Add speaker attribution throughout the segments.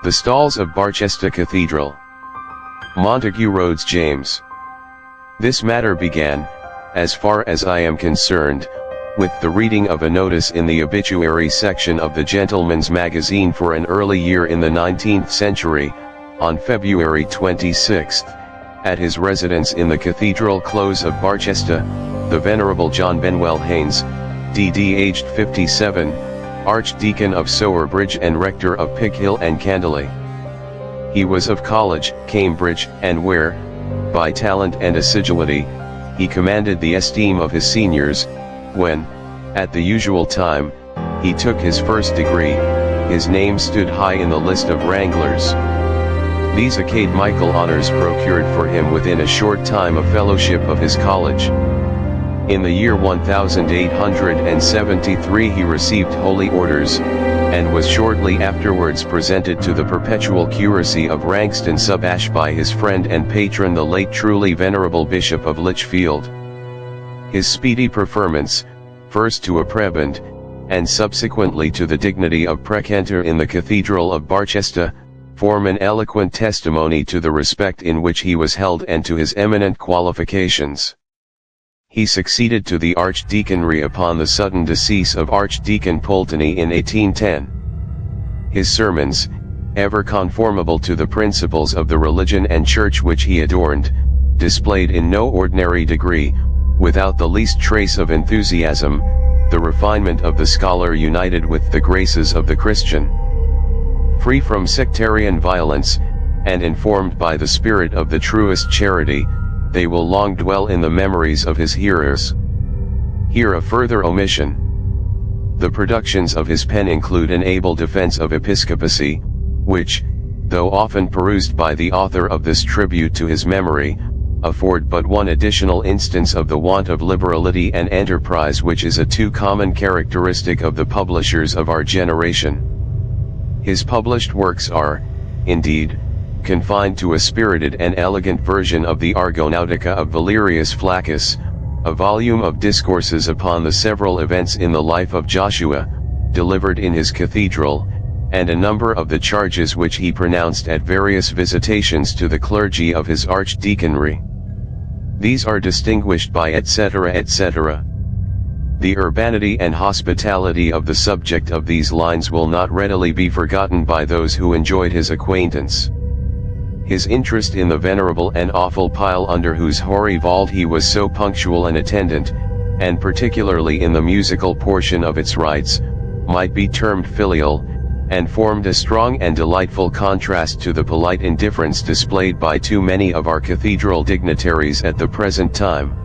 Speaker 1: The Stalls of Barchester Cathedral. Montague Rhodes James. This matter began, as far as I am concerned, with the reading of a notice in the obituary section of the Gentleman's Magazine for an early year in the 19th century, on February 26, at his residence in the Cathedral Close of Barchester, the Venerable John Benwell Haynes, D.D. aged 57, Archdeacon of Sowerbridge and Rector of Pickhill and Candeley. He was of college, Cambridge, and where, by talent and assiduity, he commanded the esteem of his seniors, when, at the usual time, he took his first degree, his name stood high in the list of wranglers. These academical honors procured for him within a short time a fellowship of his college. In the year 1873 he received holy orders, and was shortly afterwards presented to the perpetual curacy of Rankston sub Ash by his friend and patron the late truly venerable Bishop of Lichfield. His speedy preferments, first to a prebend, and subsequently to the dignity of precentor in the Cathedral of Barchester, form an eloquent testimony to the respect in which he was held and to his eminent qualifications. He succeeded to the archdeaconry upon the sudden decease of Archdeacon Pulteney in 1810. His sermons, ever conformable to the principles of the religion and church which he adorned, displayed in no ordinary degree, without the least trace of enthusiasm, the refinement of the scholar united with the graces of the Christian. Free from sectarian violence, and informed by the spirit of the truest charity, they will long dwell in the memories of his hearers. Here a further omission. The productions of his pen include an able defense of episcopacy, which, though often perused by the author of this tribute to his memory, afford but one additional instance of the want of liberality and enterprise which is a too common characteristic of the publishers of our generation. His published works are, indeed, confined to a spirited and elegant version of the Argonautica of Valerius Flaccus, a volume of discourses upon the several events in the life of Joshua, delivered in his cathedral, and a number of the charges which he pronounced at various visitations to the clergy of his archdeaconry. These are distinguished by etc. etc. The urbanity and hospitality of the subject of these lines will not readily be forgotten by those who enjoyed his acquaintance. His interest in the venerable and awful pile under whose hoary vault he was so punctual an attendant, and particularly in the musical portion of its rites, might be termed filial, and formed a strong and delightful contrast to the polite indifference displayed by too many of our cathedral dignitaries at the present time.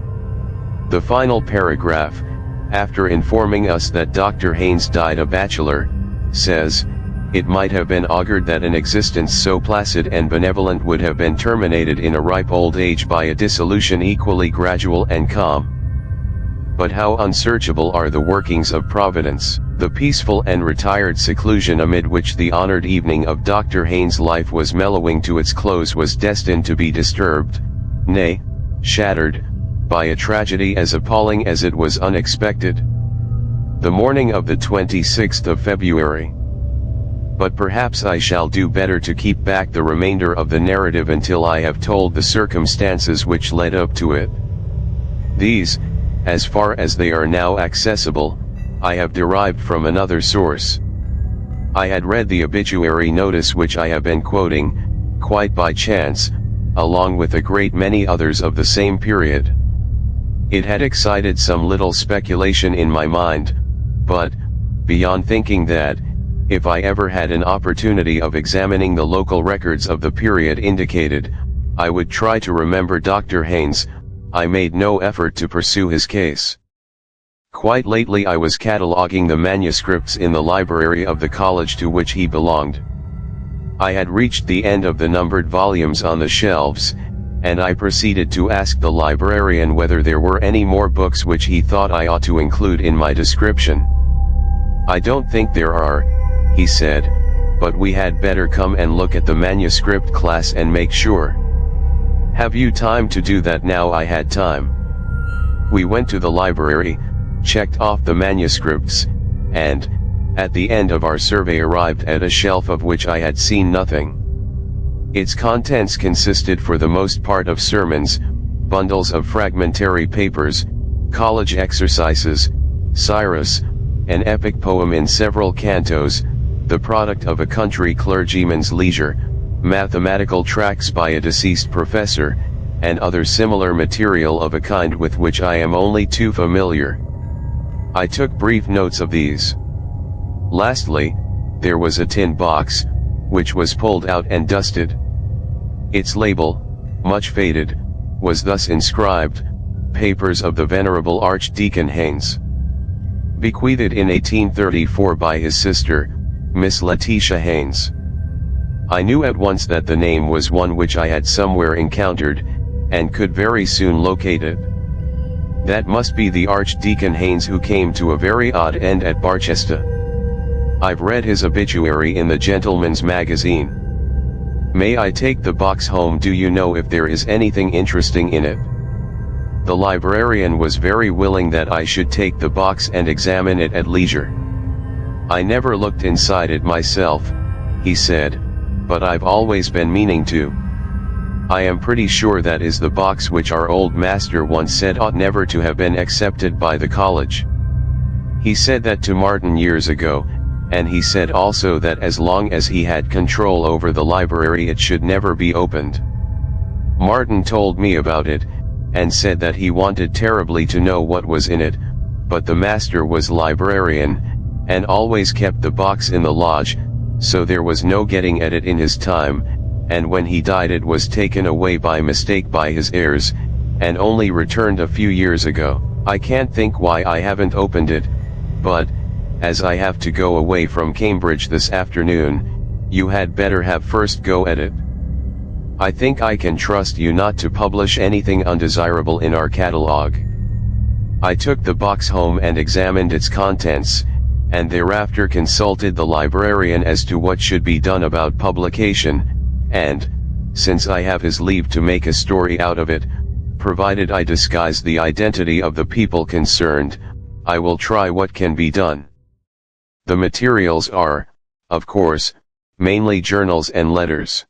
Speaker 1: The final paragraph, after informing us that Dr. Haynes died a bachelor, says, "It might have been augured that an existence so placid and benevolent would have been terminated in a ripe old age by a dissolution equally gradual and calm. But how unsearchable are the workings of Providence!" The peaceful and retired seclusion amid which the honored evening of Dr. Haynes' life was mellowing to its close was destined to be disturbed, nay, shattered, by a tragedy as appalling as it was unexpected. The morning of the 26th of February. But perhaps I shall do better to keep back the remainder of the narrative until I have told the circumstances which led up to it. These, as far as they are now accessible, I have derived from another source. I had read the obituary notice which I have been quoting, quite by chance, along with a great many others of the same period. It had excited some little speculation in my mind, but, beyond thinking that, if I ever had an opportunity of examining the local records of the period indicated, I would try to remember Dr. Haynes, I made no effort to pursue his case. Quite lately I was cataloguing the manuscripts in the library of the college to which he belonged. I had reached the end of the numbered volumes on the shelves, and I proceeded to ask the librarian whether there were any more books which he thought I ought to include in my description. "I don't think there are," he said, "but we had better come and look at the manuscript class and make sure." "Have you time to do that now?" I had time. We went to the library, checked off the manuscripts, and, at the end of our survey arrived at a shelf of which I had seen nothing. Its contents consisted for the most part of sermons, bundles of fragmentary papers, college exercises, Cyrus, an epic poem in several cantos, the product of a country clergyman's leisure, mathematical tracts by a deceased professor, and other similar material of a kind with which I am only too familiar. I took brief notes of these. Lastly, there was a tin box, which was pulled out and dusted. Its label, much faded, was thus inscribed, "Papers of the Venerable Archdeacon Haynes. Bequeathed in 1834 by his sister, Miss Letitia Haynes." I knew at once that the name was one which I had somewhere encountered, and could very soon locate it. That must be the Archdeacon Haynes who came to a very odd end at Barchester. I've read his obituary in the Gentleman's Magazine. May I take the box home? Do you know if there is anything interesting in it? The librarian was very willing that I should take the box and examine it at leisure. "I never looked inside it myself," he said, "but I've always been meaning to. I am pretty sure that is the box which our old master once said ought never to have been accepted by the college. He said that to Martin years ago, and he said also that as long as he had control over the library it should never be opened. Martin told me about it, and said that he wanted terribly to know what was in it, but the master was librarian, and always kept the box in the lodge, so there was no getting at it in his time, and when he died it was taken away by mistake by his heirs, and only returned a few years ago. I can't think why I haven't opened it, but, as I have to go away from Cambridge this afternoon, you had better have first go at it. I think I can trust you not to publish anything undesirable in our catalogue." I took the box home and examined its contents, and thereafter consulted the librarian as to what should be done about publication, and, since I have his leave to make a story out of it, provided I disguise the identity of the people concerned, I will try what can be done. The materials are, of course, mainly journals and letters.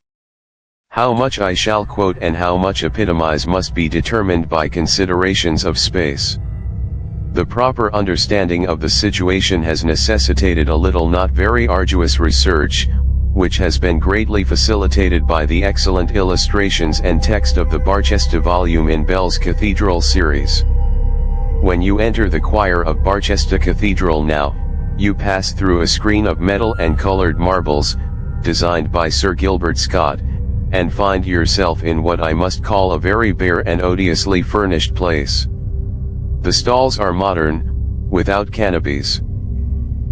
Speaker 1: How much I shall quote and how much epitomize must be determined by considerations of space. The proper understanding of the situation has necessitated a little not very arduous research, which has been greatly facilitated by the excellent illustrations and text of the Barchester volume in Bell's Cathedral series. When you enter the choir of Barchester Cathedral now, you pass through a screen of metal and colored marbles, designed by Sir Gilbert Scott, and find yourself in what I must call a very bare and odiously furnished place. The stalls are modern, without canopies.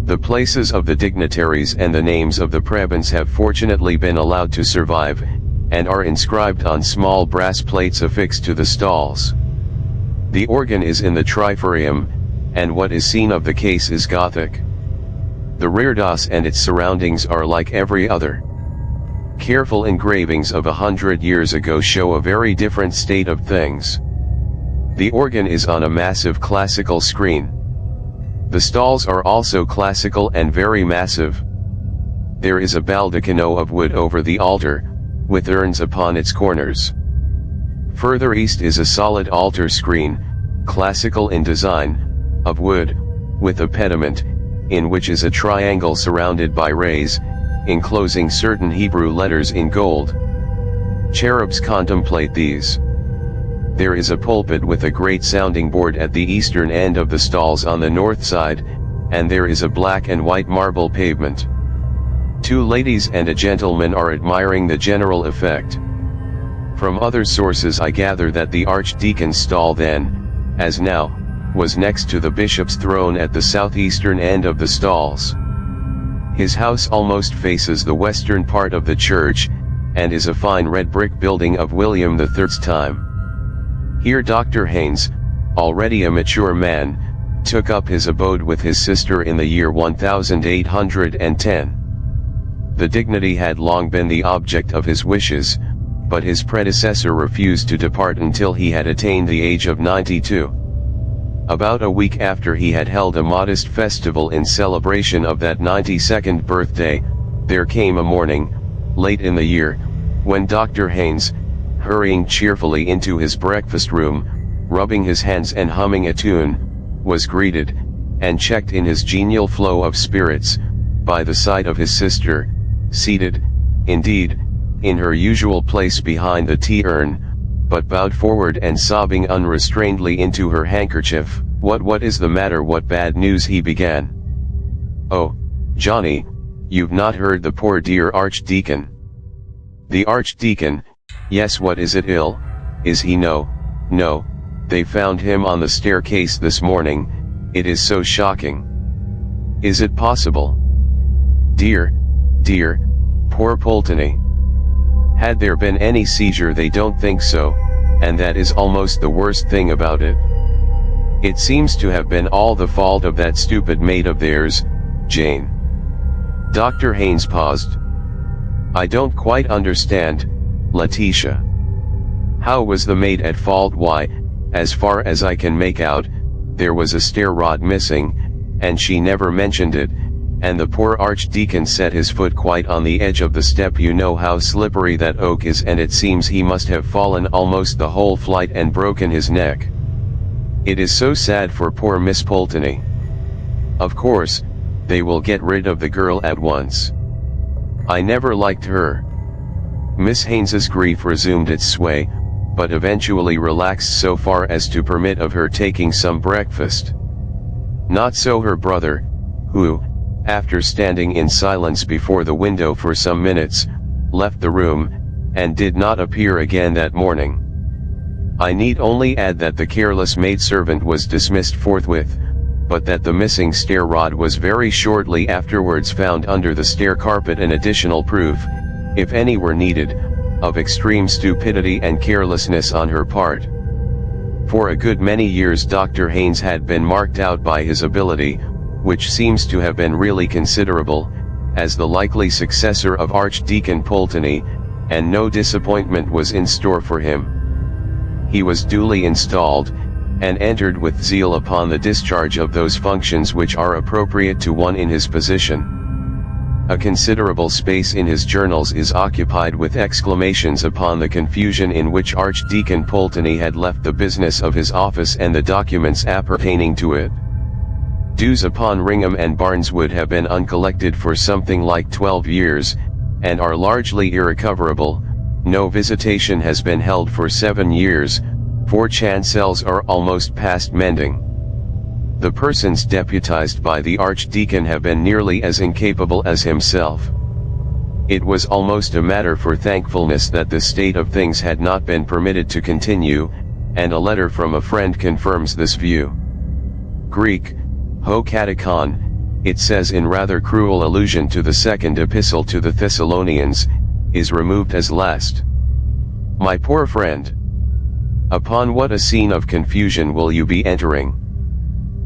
Speaker 1: The places of the dignitaries and the names of the prebends have fortunately been allowed to survive, and are inscribed on small brass plates affixed to the stalls. The organ is in the triforium, and what is seen of the case is Gothic. The reredos and its surroundings are like every other. Careful engravings of 100 years ago show a very different state of things. The organ is on a massive classical screen. The stalls are also classical and very massive. There is a baldacchino of wood over the altar, with urns upon its corners. Further east is a solid altar screen, classical in design, of wood, with a pediment, in which is a triangle surrounded by rays, enclosing certain Hebrew letters in gold. Cherubs contemplate these. There is a pulpit with a great sounding board at the eastern end of the stalls on the north side, and there is a black and white marble pavement. Two ladies and a gentleman are admiring the general effect. From other sources I gather that the archdeacon's stall then, as now, was next to the bishop's throne at the southeastern end of the stalls. His house almost faces the western part of the church, and is a fine red brick building of William III's time. Here Dr. Haynes, already a mature man, took up his abode with his sister in the year 1810. The dignity had long been the object of his wishes, but his predecessor refused to depart until he had attained the age of 92. About a week after he had held a modest festival in celebration of that 92nd birthday, there came a morning, late in the year, when Dr. Haynes, hurrying cheerfully into his breakfast room, rubbing his hands and humming a tune, was greeted, and checked in his genial flow of spirits, by the side of his sister, seated, indeed, in her usual place behind the tea urn, but bowed forward and sobbing unrestrainedly into her handkerchief. What is the matter? What bad news?" he began. "Oh, Johnny, you've not heard the poor dear Archdeacon." "The Archdeacon? Yes, what is it? Ill? Is he?" "No, no, they found him on the staircase this morning. It is so shocking." "Is it possible?" "Dear, dear, poor Pulteney. Had there been any seizure? They don't think so, and that is almost the worst thing about it. It seems to have been all the fault of that stupid maid of theirs, Jane." Dr. Haynes paused. "I don't quite understand, Letitia. How was the maid at fault?" "Why, as far as I can make out, there was a stair rod missing, and she never mentioned it, and the poor Archdeacon set his foot quite on the edge of the step. You know how slippery that oak is, and it seems he must have fallen almost the whole flight and broken his neck. It is so sad for poor Miss Pulteney. Of course, they will get rid of the girl at once. I never liked her." Miss Haynes's grief resumed its sway, but eventually relaxed so far as to permit of her taking some breakfast. Not so her brother, who, after standing in silence before the window for some minutes, left the room, and did not appear again that morning. I need only add that the careless maidservant was dismissed forthwith, but that the missing stair rod was very shortly afterwards found under the stair carpet, an additional proof, if any were needed, of extreme stupidity and carelessness on her part. For a good many years Dr. Haynes had been marked out by his ability, which seems to have been really considerable, as the likely successor of Archdeacon Pulteney, and no disappointment was in store for him. He was duly installed, and entered with zeal upon the discharge of those functions which are appropriate to one in his position. A considerable space in his journals is occupied with exclamations upon the confusion in which Archdeacon Pulteney had left the business of his office and the documents appertaining to it. Dues upon Ringham and Barneswood have been uncollected for something like 12 years, and are largely irrecoverable. No visitation has been held for 7 years, 4 chancels are almost past mending. The persons deputized by the Archdeacon have been nearly as incapable as himself. It was almost a matter for thankfulness that this state of things had not been permitted to continue, and a letter from a friend confirms this view. Greek, ho katakon, it says in rather cruel allusion to the second epistle to the Thessalonians, is removed as last. My poor friend! Upon what a scene of confusion will you be entering!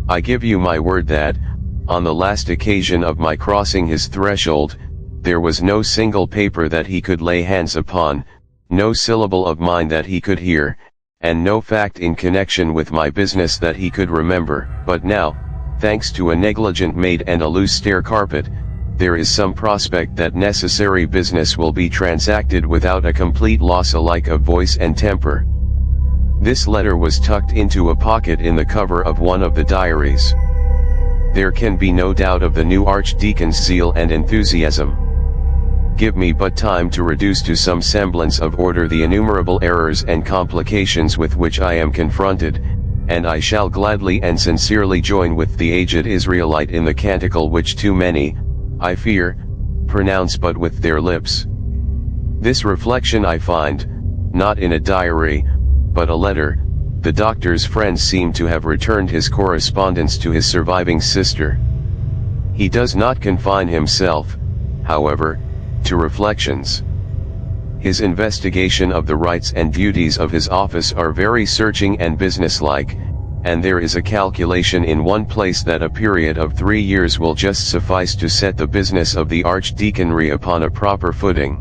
Speaker 1: I give you my word that, on the last occasion of my crossing his threshold, there was no single paper that he could lay hands upon, no syllable of mine that he could hear, and no fact in connection with my business that he could remember. But now, thanks to a negligent maid and a loose stair carpet, there is some prospect that necessary business will be transacted without a complete loss alike of voice and temper. This letter was tucked into a pocket in the cover of one of the diaries. There can be no doubt of the new Archdeacon's zeal and enthusiasm. Give me but time to reduce to some semblance of order the innumerable errors and complications with which I am confronted, and I shall gladly and sincerely join with the aged Israelite in the canticle which too many, I fear, pronounce but with their lips. This reflection I find, not in a diary, but a letter. The doctor's friends seem to have returned his correspondence to his surviving sister. He does not confine himself, however, to reflections. His investigation of the rights and duties of his office are very searching and businesslike, and there is a calculation in one place that a period of 3 years will just suffice to set the business of the archdeaconry upon a proper footing.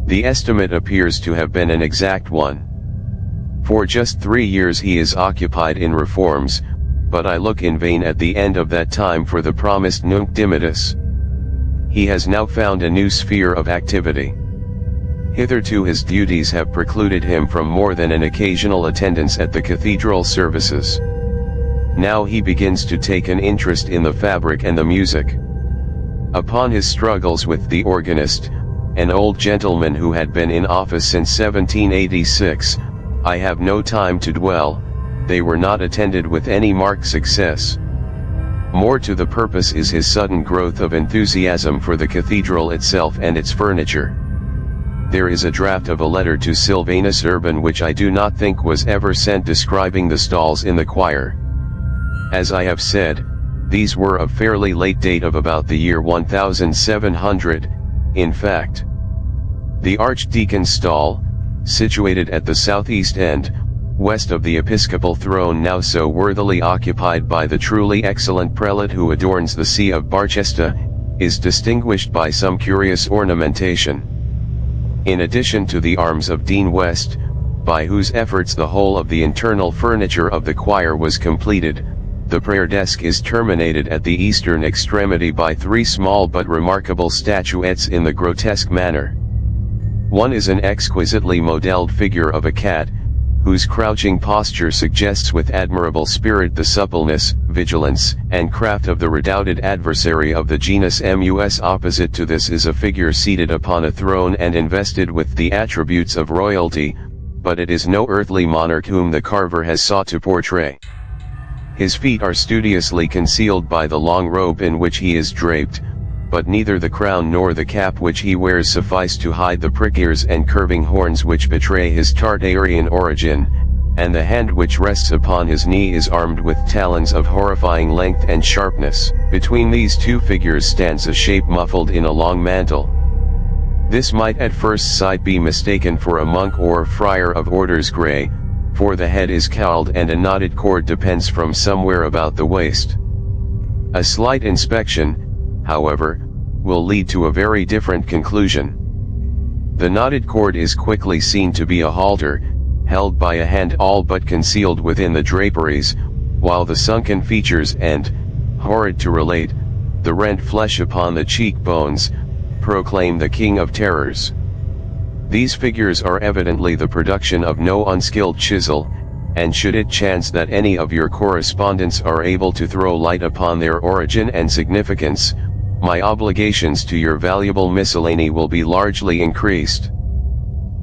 Speaker 1: The estimate appears to have been an exact one. For just 3 years he is occupied in reforms, but I look in vain at the end of that time for the promised Nunc Dimittis. He has now found a new sphere of activity. Hitherto his duties have precluded him from more than an occasional attendance at the cathedral services. Now he begins to take an interest in the fabric and the music. Upon his struggles with the organist, an old gentleman who had been in office since 1786, I have no time to dwell. They were not attended with any marked success. More to the purpose is his sudden growth of enthusiasm for the cathedral itself and its furniture. There is a draft of a letter to Sylvanus Urban which I do not think was ever sent describing the stalls in the choir. As I have said, these were of fairly late date of about the year 1700, in fact. The archdeacon's stall, situated at the southeast end, west of the episcopal throne now so worthily occupied by the truly excellent prelate who adorns the See of Barchester, is distinguished by some curious ornamentation. In addition to the arms of Dean West, by whose efforts the whole of the internal furniture of the choir was completed, the prayer desk is terminated at the eastern extremity by three small but remarkable statuettes in the grotesque manner. One is an exquisitely modelled figure of a cat, whose crouching posture suggests with admirable spirit the suppleness, vigilance, and craft of the redoubted adversary of the genus Mus. Opposite to this is a figure seated upon a throne and invested with the attributes of royalty, but it is no earthly monarch whom the carver has sought to portray. His feet are studiously concealed by the long robe in which he is draped, but neither the crown nor the cap which he wears suffice to hide the prick ears and curving horns which betray his Tartarian origin, and the hand which rests upon his knee is armed with talons of horrifying length and sharpness. Between these two figures stands a shape muffled in a long mantle. This might at first sight be mistaken for a monk or friar of orders grey, for the head is cowled and a knotted cord depends from somewhere about the waist. A slight inspection, however, will lead to a very different conclusion. The knotted cord is quickly seen to be a halter, held by a hand all but concealed within the draperies, while the sunken features and, horrid to relate, the rent flesh upon the cheekbones, proclaim the King of Terrors. These figures are evidently the production of no unskilled chisel, and should it chance that any of your correspondents are able to throw light upon their origin and significance, my obligations to your valuable miscellany will be largely increased.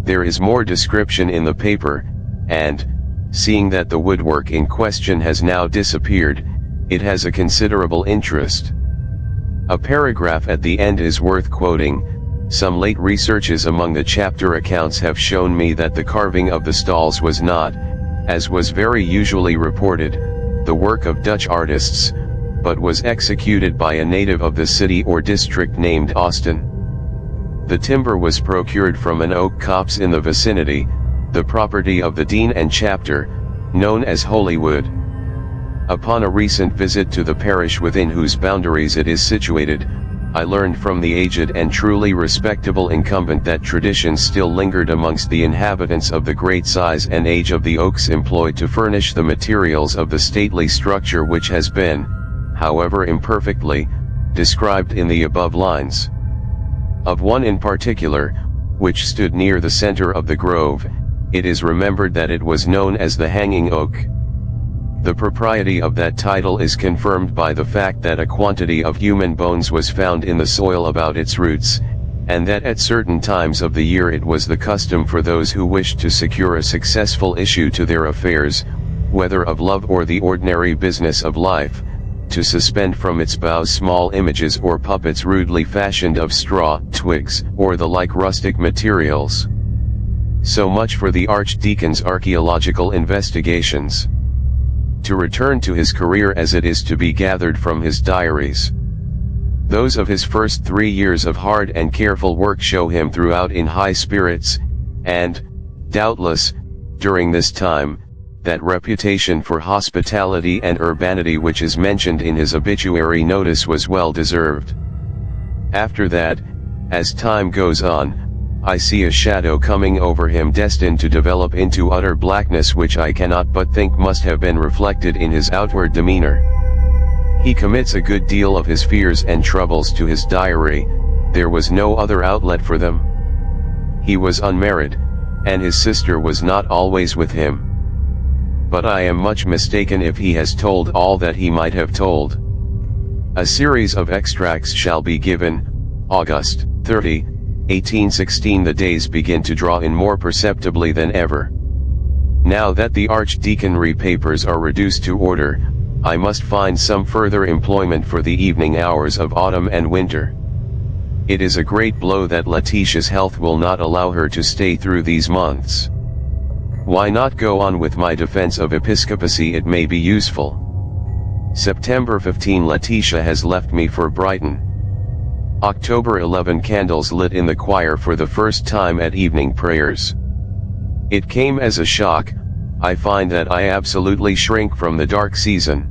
Speaker 1: There is more description in the paper, and, seeing that the woodwork in question has now disappeared, it has a considerable interest. A paragraph at the end is worth quoting. Some late researches among the chapter accounts have shown me that the carving of the stalls was not, as was very usually reported, the work of Dutch artists, but was executed by a native of the city or district named Austin. The timber was procured from an oak copse in the vicinity, the property of the dean and chapter, known as Holywood. Upon a recent visit to the parish within whose boundaries it is situated, I learned from the aged and truly respectable incumbent that traditions still lingered amongst the inhabitants of the great size and age of the oaks employed to furnish the materials of the stately structure which has been, however imperfectly, described in the above lines. Of one in particular, which stood near the center of the grove, it is remembered that it was known as the Hanging Oak. The propriety of that title is confirmed by the fact that a quantity of human bones was found in the soil about its roots, and that at certain times of the year it was the custom for those who wished to secure a successful issue to their affairs, whether of love or the ordinary business of life, to suspend from its boughs small images or puppets rudely fashioned of straw, twigs, or the like rustic materials. So much for the archdeacon's archaeological investigations. To return to his career as it is to be gathered from his diaries. Those of his first 3 years of hard and careful work show him throughout in high spirits, and, doubtless, during this time, that reputation for hospitality and urbanity which is mentioned in his obituary notice was well deserved. After that, as time goes on, I see a shadow coming over him destined to develop into utter blackness, which I cannot but think must have been reflected in his outward demeanor. He commits a good deal of his fears and troubles to his diary. There was no other outlet for them. He was unmarried, and his sister was not always with him. But I am much mistaken if he has told all that he might have told. A series of extracts shall be given. August 30, 1816. The days begin to draw in more perceptibly than ever. Now that the archdeaconry papers are reduced to order, I must find some further employment for the evening hours of autumn and winter. It is a great blow that Letitia's health will not allow her to stay through these months. Why not go on with my defense of episcopacy? It may be useful. September 15. Letitia has left me for Brighton. October 11. Candles lit in the choir for the first time at evening prayers. It came as a shock. I find that I absolutely shrink from the dark season.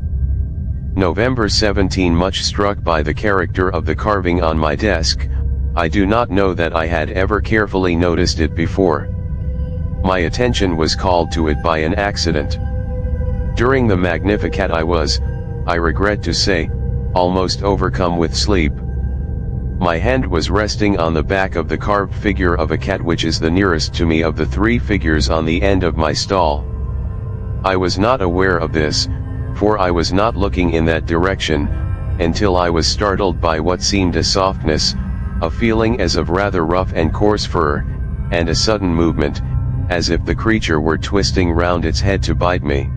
Speaker 1: November 17. Much struck by the character of the carving on my desk. I do not know that I had ever carefully noticed it before. My attention was called to it by an accident. During the Magnificat I was, I regret to say, almost overcome with sleep. My hand was resting on the back of the carved figure of a cat, which is the nearest to me of the three figures on the end of my stall. I was not aware of this, for I was not looking in that direction, until I was startled by what seemed a softness, a feeling as of rather rough and coarse fur, and a sudden movement, as if the creature were twisting round its head to bite me.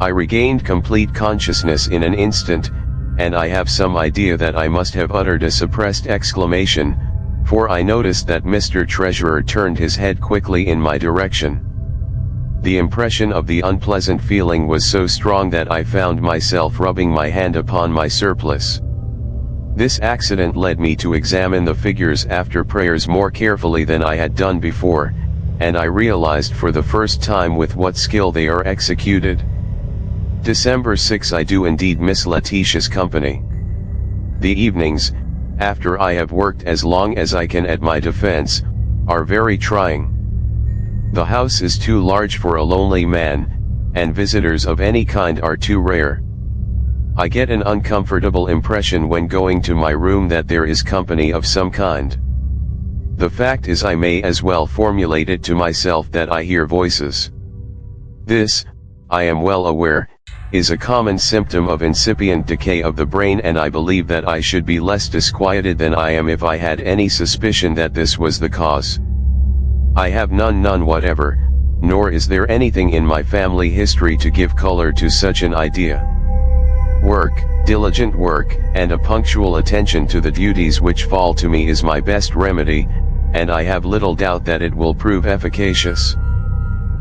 Speaker 1: I regained complete consciousness in an instant, and I have some idea that I must have uttered a suppressed exclamation, for I noticed that Mr. Treasurer turned his head quickly in my direction. The impression of the unpleasant feeling was so strong that I found myself rubbing my hand upon my surplice. This accident led me to examine the figures after prayers more carefully than I had done before, and I realized for the first time with what skill they are executed. December 6. I do indeed miss Letitia's company. The evenings, after I have worked as long as I can at my defense, are very trying. The house is too large for a lonely man, and visitors of any kind are too rare. I get an uncomfortable impression when going to my room that there is company of some kind. The fact is, I may as well formulate it to myself, that I hear voices. This, I am well aware, is a common symptom of incipient decay of the brain, and I believe that I should be less disquieted than I am if I had any suspicion that this was the cause. I have none whatever, nor is there anything in my family history to give color to such an idea. Work, diligent work, and a punctual attention to the duties which fall to me is my best remedy, and I have little doubt that it will prove efficacious.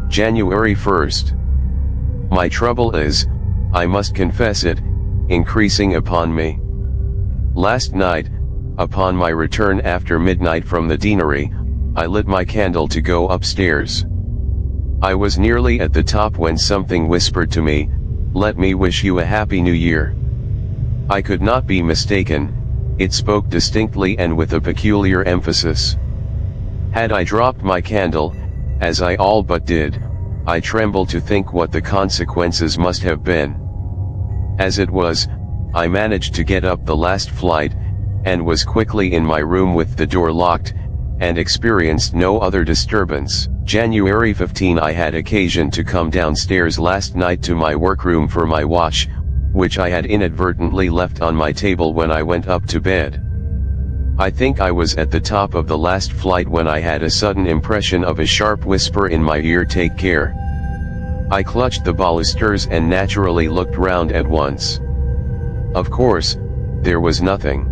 Speaker 1: January 1st. My trouble is, I must confess it, increasing upon me. Last night, upon my return after midnight from the deanery, I lit my candle to go upstairs. I was nearly at the top when something whispered to me, "Let me wish you a happy new year." I could not be mistaken, it spoke distinctly and with a peculiar emphasis. Had I dropped my candle, as I all but did, I tremble to think what the consequences must have been. As it was, I managed to get up the last flight, and was quickly in my room with the door locked, and experienced no other disturbance. January 15. I had occasion to come downstairs last night to my workroom for my watch, which I had inadvertently left on my table when I went up to bed. I think I was at the top of the last flight when I had a sudden impression of a sharp whisper in my ear, "Take care." I clutched the balusters and naturally looked round at once. Of course, there was nothing.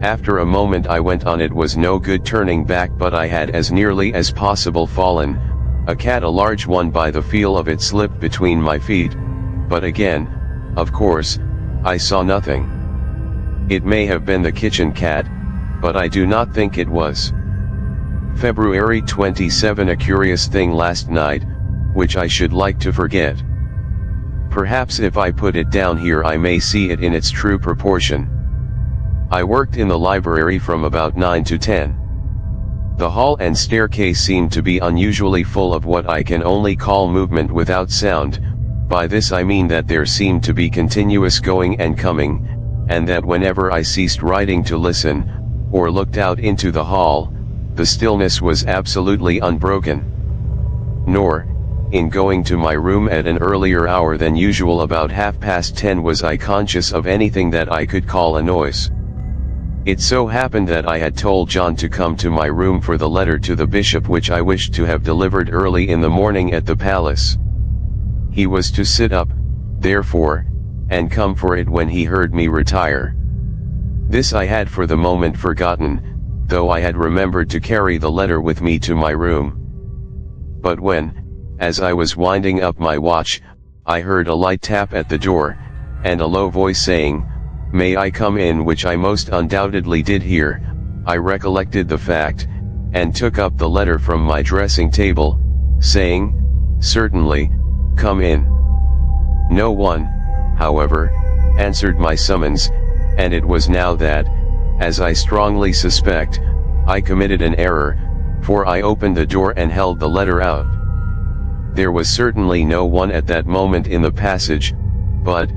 Speaker 1: After a moment I went on. It was no good turning back, but I had as nearly as possible fallen, a cat, a large one, by the feel of it slipped between my feet, but again, of course, I saw nothing. It may have been the kitchen cat, but I do not think it was. February 27. A curious thing last night, which I should like to forget. Perhaps if I put it down here I may see it in its true proportion. I worked in the library from about 9 to 10. The hall and staircase seemed to be unusually full of what I can only call movement without sound. By this I mean that there seemed to be continuous going and coming, and that whenever I ceased writing to listen, or looked out into the hall, the stillness was absolutely unbroken. Nor, in going to my room at an earlier hour than usual about 10:30, was I conscious of anything that I could call a noise. It so happened that I had told John to come to my room for the letter to the bishop which I wished to have delivered early in the morning at the palace. He was to sit up, therefore, and come for it when he heard me retire. This I had for the moment forgotten, though I had remembered to carry the letter with me to my room. But when, as I was winding up my watch, I heard a light tap at the door, and a low voice saying, "May I come in?" which I most undoubtedly did hear, I recollected the fact, and took up the letter from my dressing table, saying, "Certainly, come in." No one, however, answered my summons, and it was now that, as I strongly suspect, I committed an error, for I opened the door and held the letter out. There was certainly no one at that moment in the passage, but,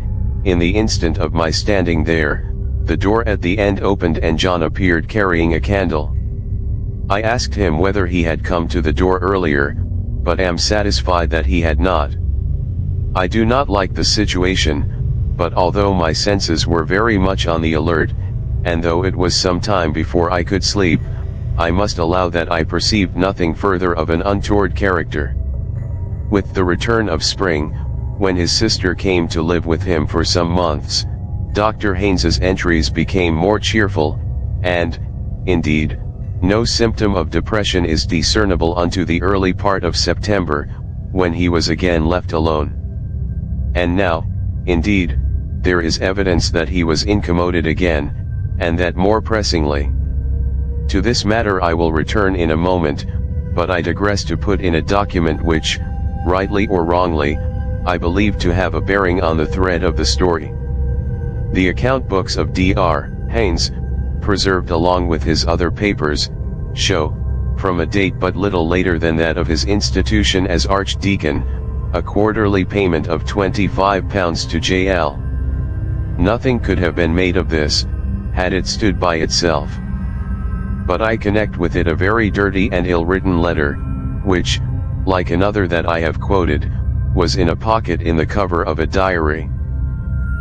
Speaker 1: in the instant of my standing there, the door at the end opened and John appeared carrying a candle. I asked him whether he had come to the door earlier, but am satisfied that he had not. I do not like the situation, but although my senses were very much on the alert, and though it was some time before I could sleep, I must allow that I perceived nothing further of an untoward character. With the return of spring, when his sister came to live with him for some months, Dr. Haynes's entries became more cheerful, and, indeed, no symptom of depression is discernible unto the early part of September, when he was again left alone. And now, indeed, there is evidence that he was incommoded again, and that more pressingly. To this matter I will return in a moment, but I digress to put in a document which, rightly or wrongly, I believe to have a bearing on the thread of the story. The account books of Dr. Haynes, preserved along with his other papers, show, from a date but little later than that of his institution as Archdeacon, a quarterly payment of £25 to J.L. Nothing could have been made of this, had it stood by itself. But I connect with it a very dirty and ill-written letter, which, like another that I have quoted, was in a pocket in the cover of a diary.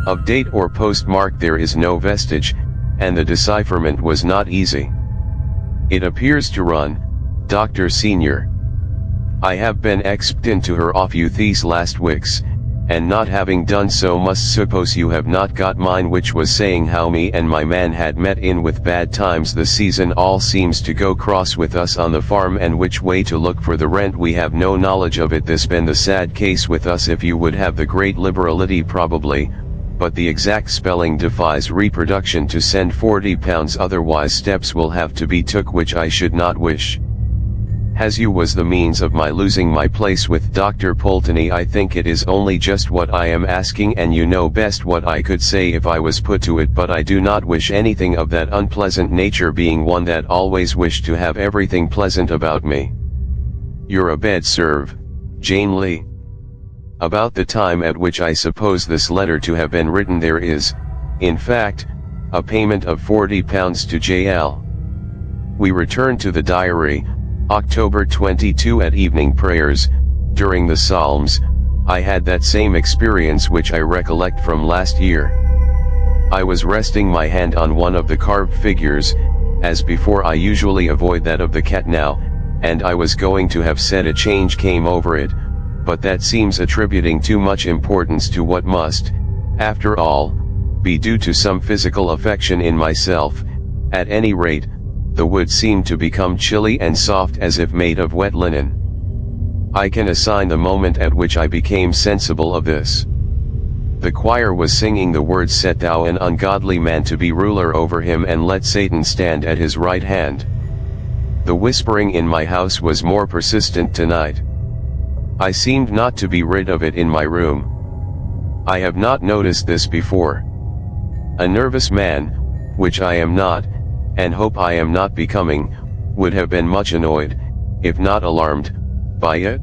Speaker 1: Of date or postmark there is no vestige, and the decipherment was not easy. It appears to run, "Dr. Senior. I have been exped into her off you these last weeks, and not having done so must suppose you have not got mine, which was saying how me and my man had met in with bad times the season all seems to go cross with us on the farm, and which way to look for the rent we have no knowledge of it. This been the sad case with us, if you would have the great liberality probably, but the exact spelling defies reproduction to send £40, otherwise steps will have to be took which I should not wish. As you was the means of my losing my place with Dr. Pulteney, I think it is only just what I am asking, and you know best what I could say if I was put to it, but I do not wish anything of that unpleasant nature, being one that always wished to have everything pleasant about me. Your abed serve, Jane Lee. About the time at which I suppose this letter to have been written there is, in fact, a payment of £40 to J.L. We return to the diary. October 22 at evening prayers, during the Psalms, I had that same experience which I recollect from last year. I was resting my hand on one of the carved figures, as before I usually avoid that of the cat now, and I was going to have said a change came over it, but that seems attributing too much importance to what must, after all, be due to some physical affection in myself. At any rate, the wood seemed to become chilly and soft as if made of wet linen. I can assign the moment at which I became sensible of this. The choir was singing the words, "Set thou an ungodly man to be ruler over him, and let Satan stand at his right hand." The whispering in my house was more persistent tonight. I seemed not to be rid of it in my room. I have not noticed this before. A nervous man, which I am not, and hope I am not becoming, would have been much annoyed, if not alarmed, by it.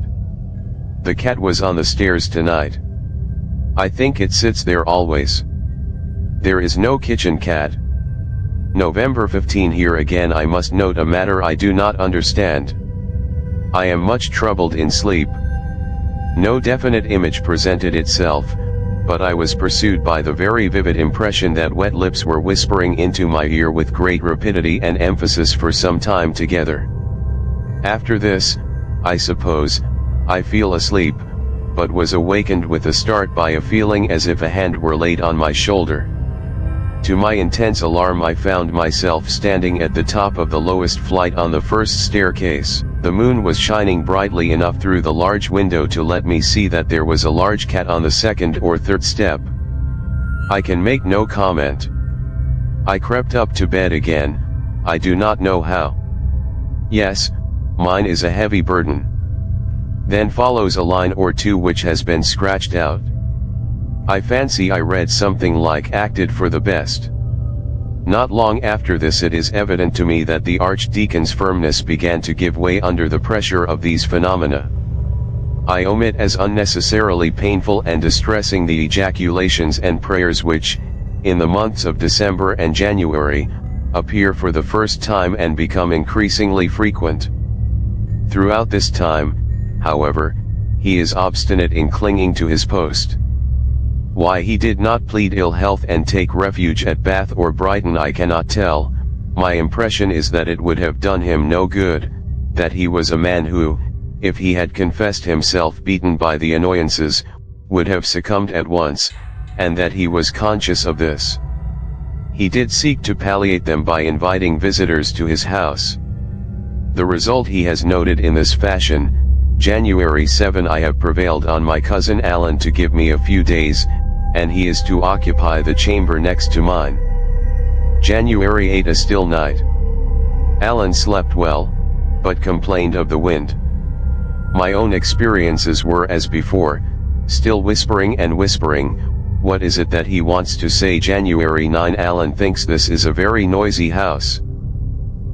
Speaker 1: The cat was on the stairs tonight. I think it sits there always. There is no kitchen cat. November 15 here again. I must note a matter I do not understand. I am much troubled in sleep. No definite image presented itself, but I was pursued by the very vivid impression that wet lips were whispering into my ear with great rapidity and emphasis for some time together. After this, I suppose, I feel asleep, but was awakened with a start by a feeling as if a hand were laid on my shoulder. To my intense alarm I found myself standing at the top of the lowest flight on the first staircase. The moon was shining brightly enough through the large window to let me see that there was a large cat on the second or third step. I can make no comment. I crept up to bed again, I do not know how. Yes, mine is a heavy burden. Then follows a line or two which has been scratched out. I fancy I read something like "acted for the best." Not long after this it is evident to me that the Archdeacon's firmness began to give way under the pressure of these phenomena. I omit as unnecessarily painful and distressing the ejaculations and prayers which, in the months of December and January, appear for the first time and become increasingly frequent. Throughout this time, however, he is obstinate in clinging to his post. Why he did not plead ill health and take refuge at Bath or Brighton I cannot tell. My impression is that it would have done him no good, that he was a man who, if he had confessed himself beaten by the annoyances, would have succumbed at once, and that he was conscious of this. He did seek to palliate them by inviting visitors to his house. The result he has noted in this fashion: January 7 I have prevailed on my cousin Alan to give me a few days, and he is to occupy the chamber next to mine. January 8 a still night. Alan slept well, but complained of the wind. My own experiences were as before, still whispering and whispering. What is it that he wants to say? January 9 Alan thinks this is a very noisy house.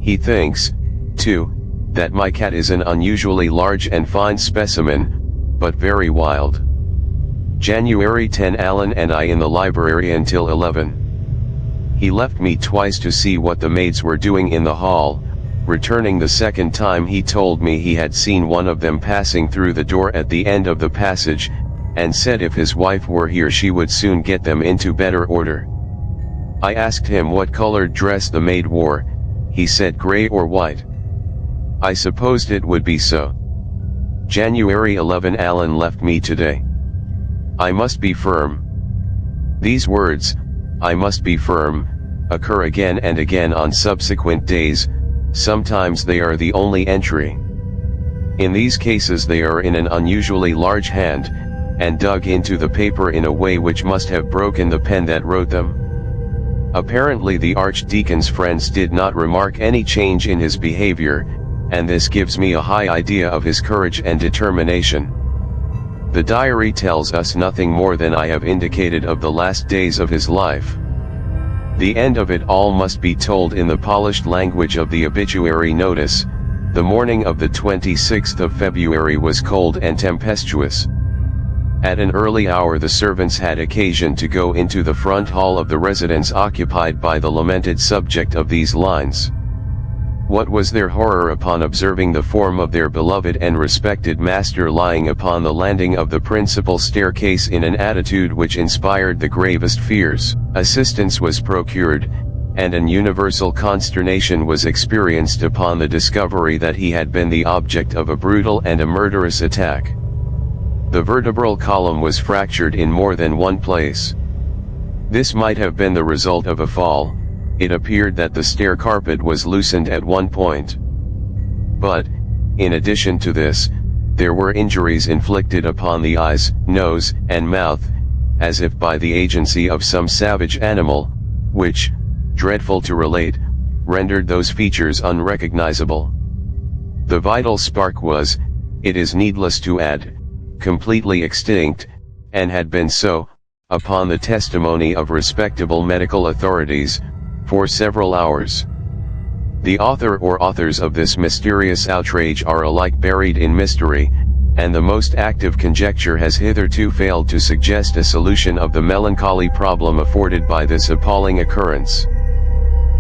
Speaker 1: He thinks, too, that my cat is an unusually large and fine specimen, but very wild. January 10 Alan and I in the library until 11. He left me twice to see what the maids were doing in the hall. Returning the second time he told me he had seen one of them passing through the door at the end of the passage, and said if his wife were here she would soon get them into better order. I asked him what colored dress the maid wore. He said gray or white. I supposed it would be so. January 11 Alan left me today. I must be firm. These words, I must be firm, occur again and again on subsequent days. Sometimes they are the only entry. In these cases they are in an unusually large hand, and dug into the paper in a way which must have broken the pen that wrote them. Apparently the Archdeacon's friends did not remark any change in his behavior, and this gives me a high idea of his courage and determination. The diary tells us nothing more than I have indicated of the last days of his life. The end of it all must be told in the polished language of the obituary notice. The morning of the 26th of February was cold and tempestuous. At an early hour the servants had occasion to go into the front hall of the residence occupied by the lamented subject of these lines. What was their horror upon observing the form of their beloved and respected master lying upon the landing of the principal staircase in an attitude which inspired the gravest fears. Assistance was procured, and an universal consternation was experienced upon the discovery that he had been the object of a brutal and a murderous attack. The vertebral column was fractured in more than one place. This might have been the result of a fall. It appeared that the stair carpet was loosened at one point. But, in addition to this, there were injuries inflicted upon the eyes, nose, and mouth, as if by the agency of some savage animal, which, dreadful to relate, rendered those features unrecognizable. The vital spark was, it is needless to add, completely extinct, and had been so, upon the testimony of respectable medical authorities, for several hours. The author or authors of this mysterious outrage are alike buried in mystery, and the most active conjecture has hitherto failed to suggest a solution of the melancholy problem afforded by this appalling occurrence.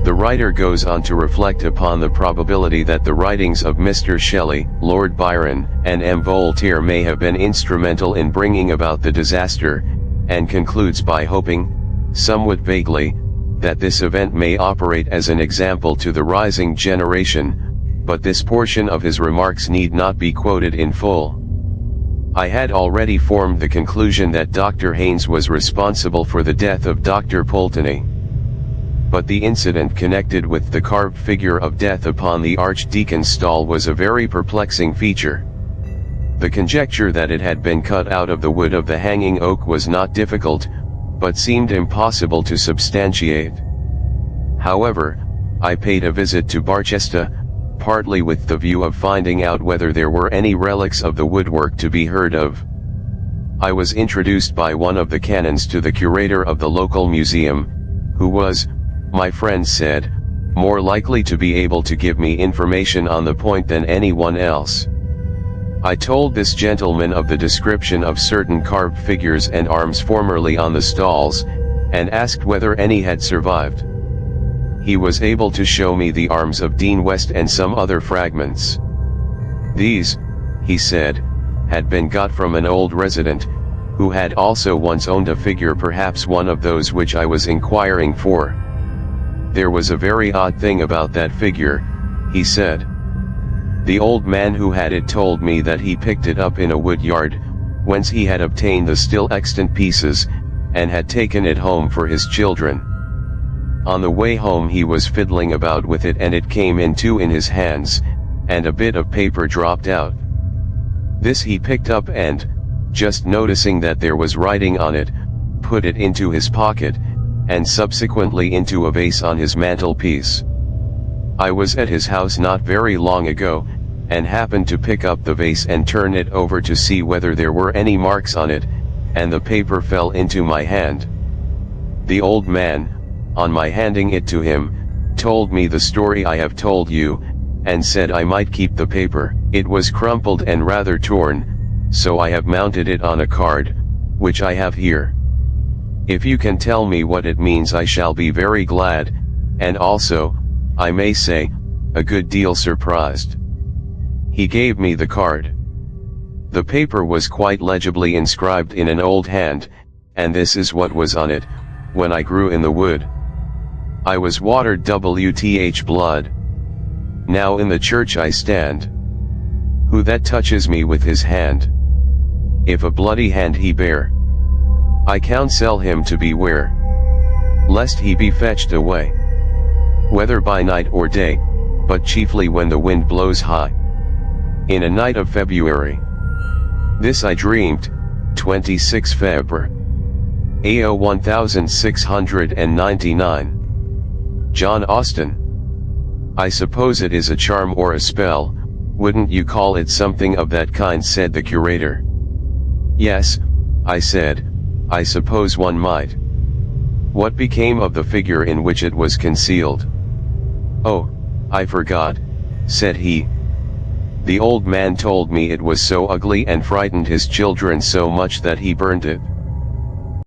Speaker 1: The writer goes on to reflect upon the probability that the writings of Mr. Shelley, Lord Byron, and M. Voltaire may have been instrumental in bringing about the disaster, and concludes by hoping, somewhat vaguely, that this event may operate as an example to the rising generation, but this portion of his remarks need not be quoted in full. I had already formed the conclusion that Dr. Haynes was responsible for the death of Dr. Pulteney. But the incident connected with the carved figure of death upon the archdeacon's stall was a very perplexing feature. The conjecture that it had been cut out of the wood of the hanging oak was not difficult, but seemed impossible to substantiate. However, I paid a visit to Barchester, partly with the view of finding out whether there were any relics of the woodwork to be heard of. I was introduced by one of the canons to the curator of the local museum, who was, my friend said, more likely to be able to give me information on the point than anyone else. I told this gentleman of the description of certain carved figures and arms formerly on the stalls, and asked whether any had survived. He was able to show me the arms of Dean West and some other fragments. These, he said, had been got from an old resident, who had also once owned a figure, perhaps one of those which I was inquiring for. There was a very odd thing about that figure, he said. The old man who had it told me that he picked it up in a wood yard, whence he had obtained the still extant pieces, and had taken it home for his children. On the way home he was fiddling about with it and it came in two in his hands, and a bit of paper dropped out. This he picked up and, just noticing that there was writing on it, put it into his pocket, and subsequently into a vase on his mantelpiece. I was at his house not very long ago, and happened to pick up the vase and turn it over to see whether there were any marks on it, and the paper fell into my hand. The old man, on my handing it to him, told me the story I have told you, and said I might keep the paper. It was crumpled and rather torn, so I have mounted it on a card, which I have here. If you can tell me what it means I shall be very glad, and also, I may say, a good deal surprised. He gave me the card. The paper was quite legibly inscribed in an old hand, and this is what was on it: when I grew in the wood, I was watered WTH blood. Now in the church I stand. Who that touches me with his hand? If a bloody hand he bear, I counsel him to beware, lest he be fetched away, whether by night or day, but chiefly when the wind blows high. In a night of February. This I dreamed, 26 February. AO 1699. John Austen. I suppose it is a charm or a spell, wouldn't you call it something of that kind, said the curator. Yes, I said, I suppose one might. What became of the figure in which it was concealed? Oh, I forgot, said he. The old man told me it was so ugly and frightened his children so much that he burned it.